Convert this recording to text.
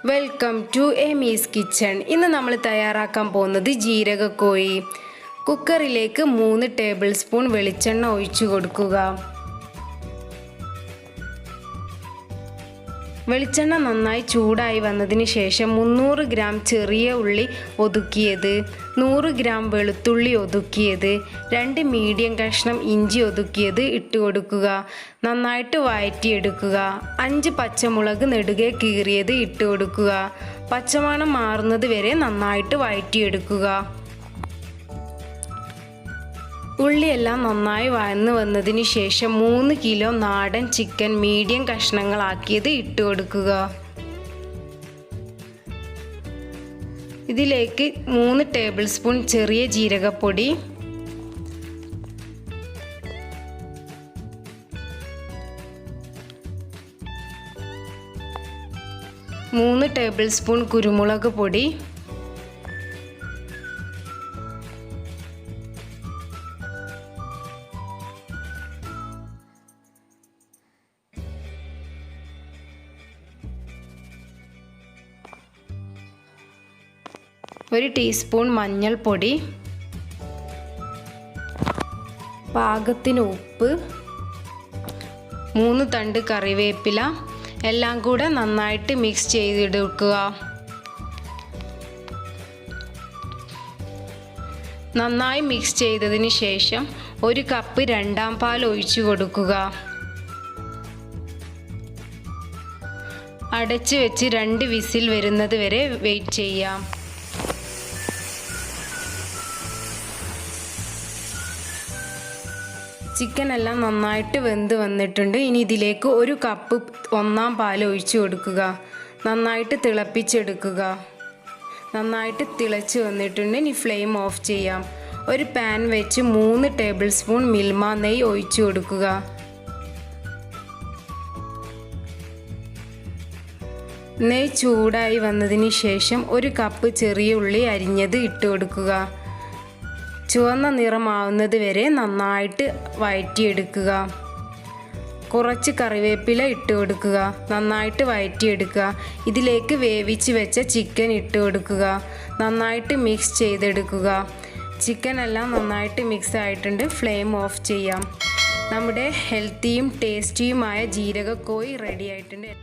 Welcome to എമീസ് kitchen. ഇന്ന് നമ്മൾ തയ്യാറാക്കാൻ പോകുന്നത് ജീരകക്കോഴി. കുക്കറിലേക്ക് 3 ടേബിൾ സ്പൂൺ വെളിച്ചെണ്ണ ഒഴിച്ചു കൊടുക്കുക. വെളിച്ചെണ്ണ നന്നായി ചൂടായി വന്നതിന് ശേഷം 300 ഗ്രാം ചെറിയ ഉള്ളി ഒതുക്കിയത്, 100 ഗ്രാം വെളുത്തുള്ളി ഒതുക്കിയത്, 2 മീഡിയം കഷ്ണം ഇഞ്ചി ഒതുക്കിയത് ഇട്ട് കൊടുക്കുക. നന്നായിട്ട് വഴറ്റിയെടുക്കുക. 5 പച്ചമുളക് നെടുകെ കീറിയത് ഇട്ട് കൊടുക്കുക. പച്ചമണം മാറുന്നത് വരെ നന്നായിട്ട് വഴറ്റിയെടുക്കുക. ഉള്ളിയെല്ലാം നന്നായി വഴന്ന് വന്നതിന് ശേഷം 3 കിലോ നാടൻ ചിക്കൻ മീഡിയം കഷ്ണങ്ങളാക്കിയത് ഇട്ട് കൊടുക്കുക. ഇതിലേക്ക് 3 ടേബിൾ സ്പൂൺ ചെറിയ ജീരകപ്പൊടി, 3 ടേബിൾ സ്പൂൺ കുരുമുളക് പൊടി, 1 ടീസ്പൂൺ മഞ്ഞൾപ്പൊടി, പാകത്തിന് ഉപ്പ്, 3 തണ്ട് കറിവേപ്പില എല്ലാം കൂടെ നന്നായിട്ട് മിക്സ് ചെയ്തെടുക്കുക. നന്നായി മിക്സ് ചെയ്തതിന് ശേഷം 1 കപ്പ് രണ്ടാം പാൽ ഒഴിച്ചു കൊടുക്കുക. അടച്ചു വെച്ച് 2 വിസിൽ വരുന്നത് വരെ വെയിറ്റ് ചെയ്യാം. ചിക്കൻ എല്ലാം നന്നായിട്ട് വെന്ത് വന്നിട്ടുണ്ട്. ഇനി ഇതിലേക്ക് 1 കപ്പ് ഒന്നാം പാൽ ഒഴിച്ചു കൊടുക്കുക. നന്നായിട്ട് തിളപ്പിച്ചെടുക്കുക. നന്നായിട്ട് തിളച്ച് വന്നിട്ടുണ്ട്. ഇനി ഫ്ലെയിം ഓഫ് ചെയ്യാം. ഒരു പാൻ വെച്ച് 3 ടേബിൾ സ്പൂൺ മിൽമ നെയ്യ് ഒഴിച്ചു കൊടുക്കുക. നെയ്യ് ചൂടായി വന്നതിന് ശേഷം 1 കപ്പ് ചെറിയ ഉള്ളി അരിഞ്ഞത് ഇട്ട് കൊടുക്കുക. ചുവന്ന നിറമാവുന്നത് വരെ നന്നായിട്ട് വഴറ്റിയെടുക്കുക. കുറച്ച് കറിവേപ്പില ഇട്ട് കൊടുക്കുക. നന്നായിട്ട് വഴറ്റിയെടുക്കുക. ഇതിലേക്ക് വേവിച്ച് വെച്ച ചിക്കൻ ഇട്ട് കൊടുക്കുക. നന്നായിട്ട് മിക്സ് ചെയ്തെടുക്കുക. ചിക്കൻ എല്ലാം നന്നായിട്ട് മിക്സ് ആയിട്ടുണ്ട്. ഫ്ലെയിം ഓഫ് ചെയ്യാം. നമ്മുടെ ഹെൽത്തിയും ടേസ്റ്റിയുമായ ജീരകക്കോഴി റെഡി ആയിട്ടുണ്ട്.